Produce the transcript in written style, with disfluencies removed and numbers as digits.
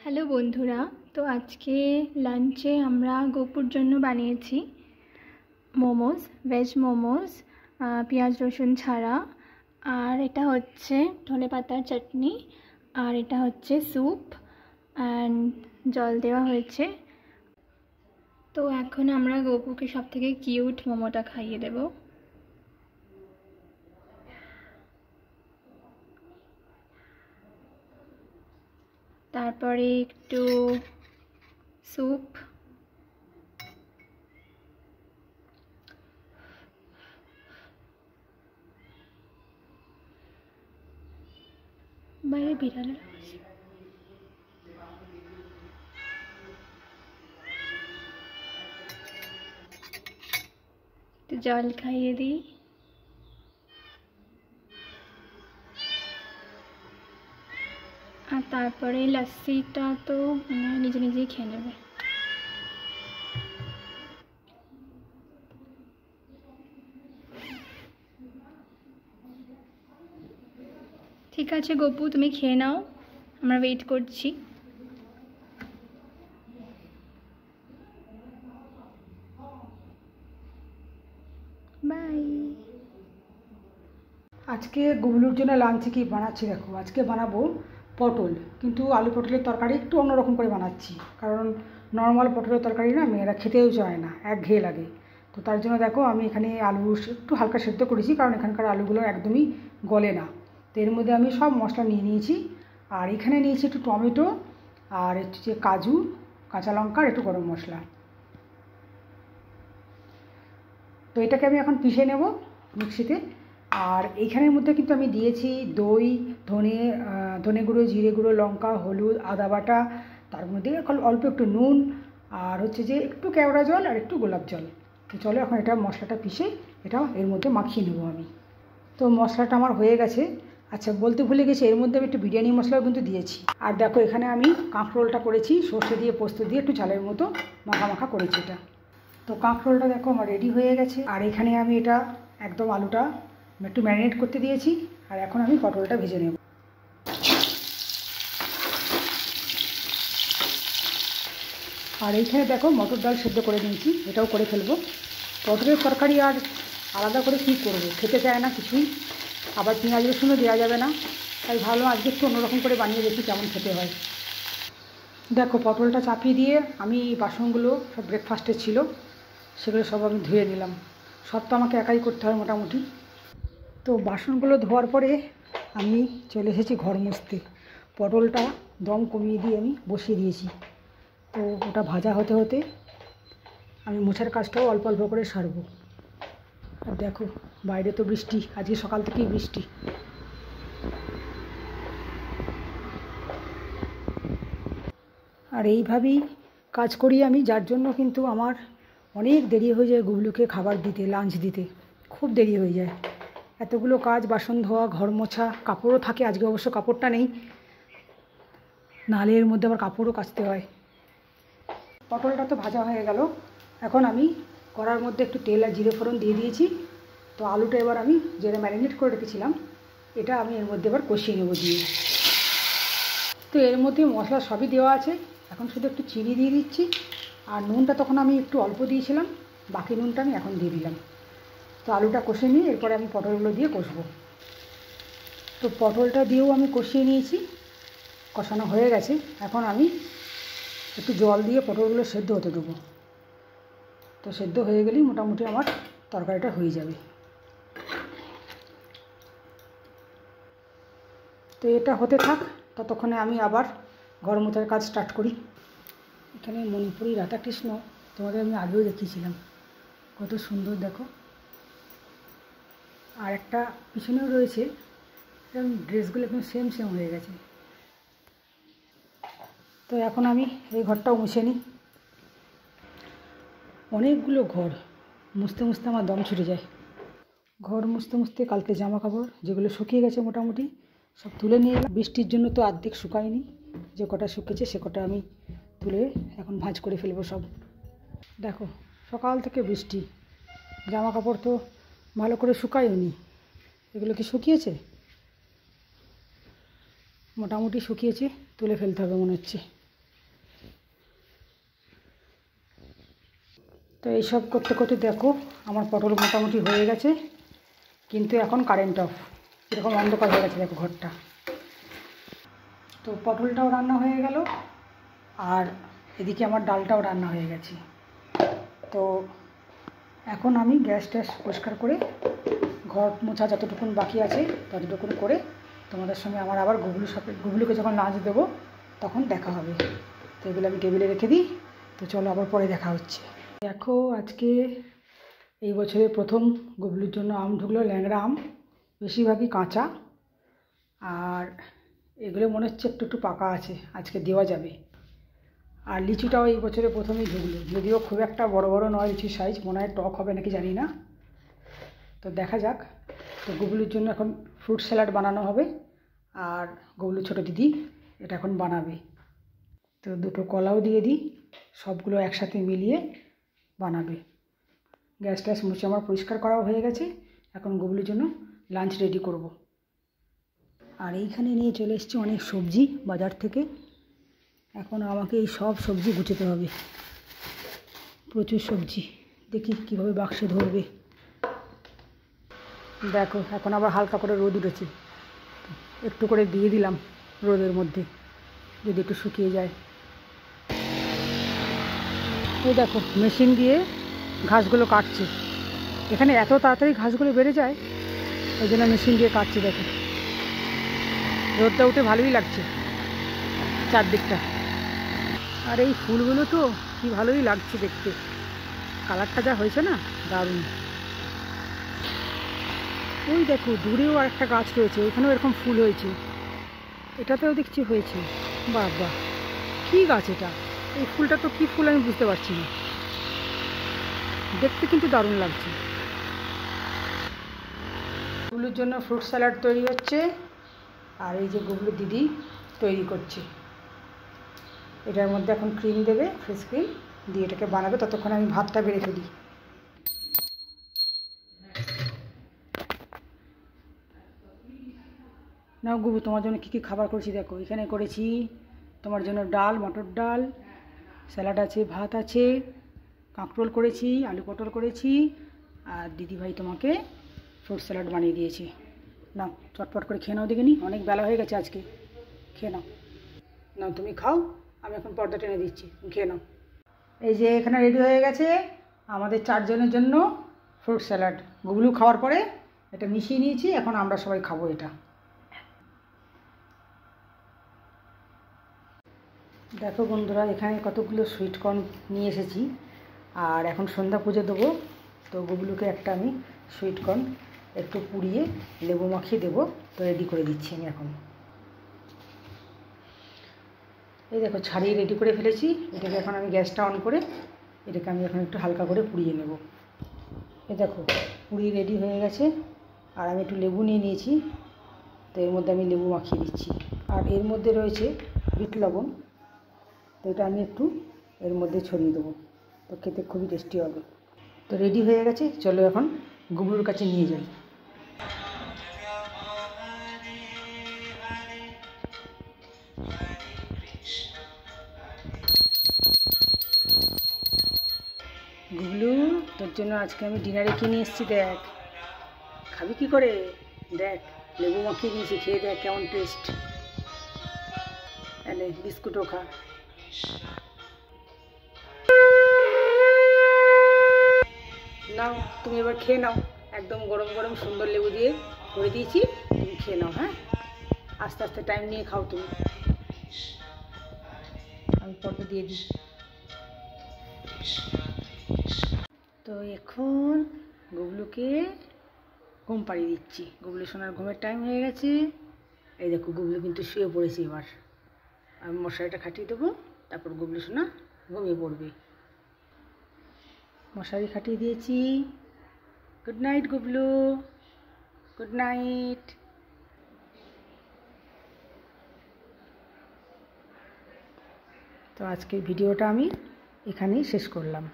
Hello বন্ধুরা, তো আজকে লাঞ্চে আমরা গপুর জন্য বানিয়েছি মোমোজ, ভেজ মোমোজ, পেঁয়াজ রসুন ছাড়া। আর এটা হচ্ছে ধনেপাতার চাটনি, আর এটা হচ্ছে স্যুপ অ্যান্ড জল দেওয়া হয়েছে। তো এখন আমরা গপুকে সবথেকে কিউট মোমোটা খাইয়ে দেব। তারপরে একটু স্যুপ, বাইরে বিড়ালের আওয়াজ। একটু জল খাইয়ে দিই। আর তারপরে লস্যিটা তো নিজে নিজেই খেয়ে নেবে। ঠিক আছে গপু, তুমি খেয়ে নাও, আমরা ওয়েট করছি। বাই। আজকে গুবলুর জন্য লাঞ্চে কি বানাচ্ছি দেখো। আজকে বানাবো পটল, কিন্তু আলু পটলের তরকারি একটু অন্যরকম করে বানাচ্ছি, কারণ নর্মাল পটলের তরকারি না মেয়েরা খেতেও চায় না, একঘেয়ে লাগে। তো তার জন্য দেখো আমি এখানে আলু একটু হালকা সেদ্ধ করেছি, কারণ এখানকার আলুগুলো একদমই গলে না। তো এর মধ্যে আমি সব মশলা নিয়ে নিয়েছি। আর এখানে নিয়েছি একটু টমেটো, আর হচ্ছে কাজু, কাঁচা লঙ্কা আর একটু গরম মশলা। তো এটাকে আমি এখন পিষে নেব মিক্সিতে। আর এইখানের মধ্যে কিন্তু আমি দিয়েছি দই, ধনে গুঁড়ো, জিরে গুঁড়ো, লঙ্কা, হলুদ, আদা বাটা, তার মধ্যে অল্প একটু নুন, আর হচ্ছে যে একটু কেওড়া জল আর একটু গোলাপ জল। তো চলো এখন এটা মশলাটা পিষে এটা এর মধ্যে মাখিয়ে নেবো আমি। তো মশলাটা আমার হয়ে গেছে। আচ্ছা, বলতে ভুলে গেছি, এর মধ্যে আমি একটু বিরিয়ানি মশলাও কিন্তু দিয়েছি। আর দেখো এখানে আমি কাঁকরোলটা করেছি সর্ষে দিয়ে, পোস্ত দিয়ে একটু ঝালের মতো মাখা মাখা করেছি এটা। তো কাঁকরোলটা দেখো আমার রেডি হয়ে গেছে। আর এখানে আমি এটা একদম আলুটা একটু ম্যারিনেট করতে দিয়েছি। আর এখন আমি পটলটা ভেজে নেব। আর এইখানে দেখো মটর ডাল সেদ্ধ করে নিয়েছি, এটাও করে ফেলবো। পটলের তরকারি আর আলাদা করে কী করবো, খেতে চায় না কিছুই, আবার পেঁয়াজ রসুনও দেওয়া যাবে না। তাই ভাবলাম আজকে একটু অন্যরকম করে বানিয়ে দেখি কেমন খেতে হয়। দেখো পটলটা চাপিয়ে দিয়ে আমি বাসনগুলো সব ব্রেকফাস্টে ছিল সেগুলো সব আমি ধুয়ে নিলাম। সব তো আমাকে একাই করতে হয় মোটামুটি। তো বাসনগুলো ধোয়ার পরে আমি চলে এসেছি ঘর মুছতে। পটলটা দম কমিয়ে দিয়ে আমি বসিয়ে দিয়েছি। তো ওটা ভাজা হতে হতে আমি মোছার কাজটাও অল্প অল্প করে সারবো। আর দেখো বাইরে তো বৃষ্টি, আজকে সকাল থেকেই বৃষ্টি। আর এইভাবেই কাজ করি আমি, যার জন্য কিন্তু আমার অনেক দেরি হয়ে যায় গুবলুকে খাবার দিতে, লাঞ্চ দিতে খুব দেরি হয়ে যায়। এতগুলো কাজ, বাসন ধোয়া, ঘর মোছা, কাপড়ও থাকে। আজকে অবশ্য কাপড়টা নেই, নাহলে এর মধ্যে আবার কাপড়ও কাচতে হয়। পটলটা তো ভাজা হয়ে গেল। এখন আমি কড়ার মধ্যে একটু তেল আর জিরে ফোড়ন দিয়ে দিয়েছি। তো আলুটা এবার আমি যেটা ম্যারিনেট করে রেখেছিলাম এটা আমি এর মধ্যে এবার কষিয়ে নেব দিয়ে। তো এর মধ্যে মশলা সবই দেওয়া আছে, এখন শুধু একটু চিনি দিয়ে দিচ্ছি। আর নুনটা তখন আমি একটু অল্প দিয়েছিলাম, বাকি নুনটা আমি এখন দিয়ে দিলাম। তো আলুটা কষে নিয়ে এরপরে আমি পটলগুলো দিয়ে কষবো। তো পটলটা দিয়েও আমি কষিয়ে নিয়েছি, কষানো হয়ে গেছে। এখন আমি একটু জল দিয়ে পটলগুলো সেদ্ধ হতে দেবো। তো সেদ্ধ হয়ে গেলেই মোটামুটি আমার তরকারিটা হয়ে যাবে। তো এটা হতে থাক, ততক্ষণে আমি আবার ঘর মোছার কাজ স্টার্ট করি। এখানে মণিপুরি রাধাকৃষ্ণ তোমাদের আমি আগেও দেখিয়েছিলাম, কত সুন্দর দেখো। আর একটা পিছনেও রয়েছে, এরকম ড্রেসগুলো একদম সেম সেম হয়ে গেছে। তো এখন আমি এই ঘরটাও মুছে নিই। অনেকগুলো ঘর মুছতে মুছতে আমার দম ছুটে যায়। ঘর মুছতে মুছতে কালকে জামা কাপড় যেগুলো শুকিয়ে গেছে মোটামুটি সব তুলে নিয়ে এলাম। বৃষ্টির জন্য তো অর্ধেক শুকায়নি, যে কটা শুকেছে সে কটা আমি তুলে এখন ভাঁজ করে ফেলবো সব। দেখো সকাল থেকে বৃষ্টি, জামা কাপড় তো ভালো করে শুকায়নি। এগুলো কি শুকিয়েছে? মোটামুটি শুকিয়েছে, তুলে ফেলতে হবে মনে হচ্ছে। তো এইসব করতে করতে দেখো আমার পটল মোটামুটি হয়ে গেছে, কিন্তু এখন কারেন্ট অফ, এরকম অন্ধকার হয়ে গেছে দেখো ঘরটা। তো পটলটাও রান্না হয়ে গেল, আর এদিকে আমার ডালটাও রান্না হয়ে গেছে। তো এখন আমি গ্যাস ট্যাস পরিষ্কার করে ঘর মোছা যতটুকুন বাকি আছে ততটুকুন করে তোমাদের সঙ্গে আমার আবার গুবলুকে যখন লাঞ্চ দেবো তখন দেখা হবে। তো এগুলো আমি টেবিলে রেখে দিই। তো চলো আবার পরে দেখা হচ্ছে। দেখো আজকে এই বছরের প্রথম গুবলুর জন্য আম ঢুকলো, ল্যাংড়া আম, বেশিরভাগই কাঁচা, আর এগুলো মনে হচ্ছে একটু একটু পাকা আছে, আজকে দেওয়া যাবে। আর লিচুটাও এই বছরে প্রথমেই ঢুকলো, যদিও খুব একটা বড় বড় নয় লিচুর সাইজ, মনে হয় টক হবে নাকি জানি না, তো দেখা যাক। তো গুবলুর জন্য এখন ফ্রুট স্যালাড বানানো হবে, আর গুবলু ছোটো দিদি এটা এখন বানাবে। তো দুটো কলাও দিয়ে দিই, সবগুলো একসাথে মিলিয়ে বানাবে। গ্যাস ট্যাস মুছে আমার পরিষ্কার করাও হয়ে গেছে, এখন গুবলুর জন্য লাঞ্চ রেডি করব। আর এইখানে নিয়ে চলে এসেছি অনেক সবজি বাজার থেকে, এখন আমাকে এই সব সবজি গুছোতে হবে, প্রচুর সবজি, দেখি কীভাবে বাক্সে ধরবে। দেখো এখন আবার হালকা করে রোদ উঠেছে, একটু করে দিয়ে দিলাম রোদের মধ্যে, যদি একটু শুকিয়ে যায়। এই দেখো মেশিন দিয়ে ঘাসগুলো কাটছে, এখানে এত তাড়াতাড়ি ঘাসগুলো বেড়ে যায়, ওই জন্য মেশিন দিয়ে কাটছে। দেখো রোদটা উঠে ভালোই লাগছে চারদিকটা। আর এই ফুলগুলো তো কি ভালোই লাগছে দেখতে, কালারটা যা হয়েছে না দারুণ। ওই দেখো দূরেও আর একটা গাছ রয়েছে, ওইখানেও এরকম ফুল হয়েছে, এটাতেও দেখছি হয়েছে। বাহ বাহ, কী গাছ এটা, এই ফুলটা তো কী ফুল আমি বুঝতে পারছি না, দেখতে কিন্তু দারুণ লাগছে। গুবলুর জন্য ফ্রুট স্যালাড তৈরি হচ্ছে, আর এই যে গুবলুর দিদি তৈরি করছে, এটার মধ্যে এখন ক্রিম দেবে, ফ্রেশ ক্রিম দিয়ে এটাকে বানাবে, ততক্ষণ আমি ভাতটা বেড়ে ফেলি। নাও গুবু, তোমার জন্য কী কী খাবার করেছি দেখো, এখানে করেছি তোমার জন্য ডাল, মটর ডাল, স্যালাড আছে, ভাত আছে, কাঁকরোল করেছি, আলু পটল করেছি, আর দিদিভাই তোমাকে ফ্রুট স্যালাড বানিয়ে দিয়েছি। নাও চটপট করে খেয়ে নাও দেখিনি, অনেক বেলা হয়ে গেছে আজকে, খেয়ে নাও। নাও তুমি খাও, আমি এখন পর্দা টেনে দিচ্ছি, খেয়ে নাও। এই যে এখানে রেডি হয়ে গেছে আমাদের 4 জনের জন্য ফ্রুট স্যালাড। গুবলু খাওয়ার পরে এটা মিশিয়ে নিয়েছি, এখন আমরা সবাই খাবো এটা। দেখো বন্ধুরা, এখানে কতগুলো সুইট কর্ন নিয়ে এসেছি, আর এখন সন্ধ্যা পুজো দেবো, তো গুবলুকে একটা আমি সুইট কর্ন একটু পুড়িয়ে লেবু মাখিয়ে দেবো, তো রেডি করে দিচ্ছি আমি এখন। এই দেখো ছাড়িয়ে রেডি করে ফেলেছি, এটাকে এখন আমি গ্যাসটা অন করে এটাকে আমি এখন একটু হালকা করে পুড়িয়ে নেব। এই দেখো পুড়িয়ে রেডি হয়ে গেছে, আর আমি একটু লেবু নিয়ে নিয়েছি, তো এর মধ্যে আমি লেবু মাখিয়ে দিচ্ছি। আর এর মধ্যে রয়েছে বিট লবণ, তো এটা আমি একটু এর মধ্যে ছড়িয়ে দেবো, তো খেতে খুবই টেস্টি হবে। তো রেডি হয়ে গেছে, চলো এখন গুবলুর কাছে নিয়ে যাই। গুবলু, তোর জন্য আজকে আমি ডিনারে কিনে এসেছি, দেখ খাবি কি করে, দেখ লেবু মাখিয়ে দিয়েছি, খেয়ে দেখ কেমন টেস্ট। এনে বিস্কুটও খা। নাও তুমি এবার খেয়ে নাও, একদম গরম গরম সুন্দর লেবু দিয়ে করে দিয়েছি, তুমি খেয়ে নাও। হ্যাঁ, আস্তে আস্তে টাইম নিয়ে খাও তুমি, আমি পর্দা দিয়ে দিই। তো এখন গুবলুকে ঘুম পাড়িয়ে দিচ্ছি, গুবলু সোনার ঘুমের টাইম হয়ে গেছে। এই দেখো গুবলু কিন্তু শুয়ে পড়েছে, এবার আমি মশারিটা খাটিয়ে দেবো, তারপর গুবলু সোনা ঘুমিয়ে পড়বে। মশারি খাটিয়ে দিয়েছি। Good night Gublu, good night. তো আজকের ভিডিওটা আমি এখানেই শেষ করলাম।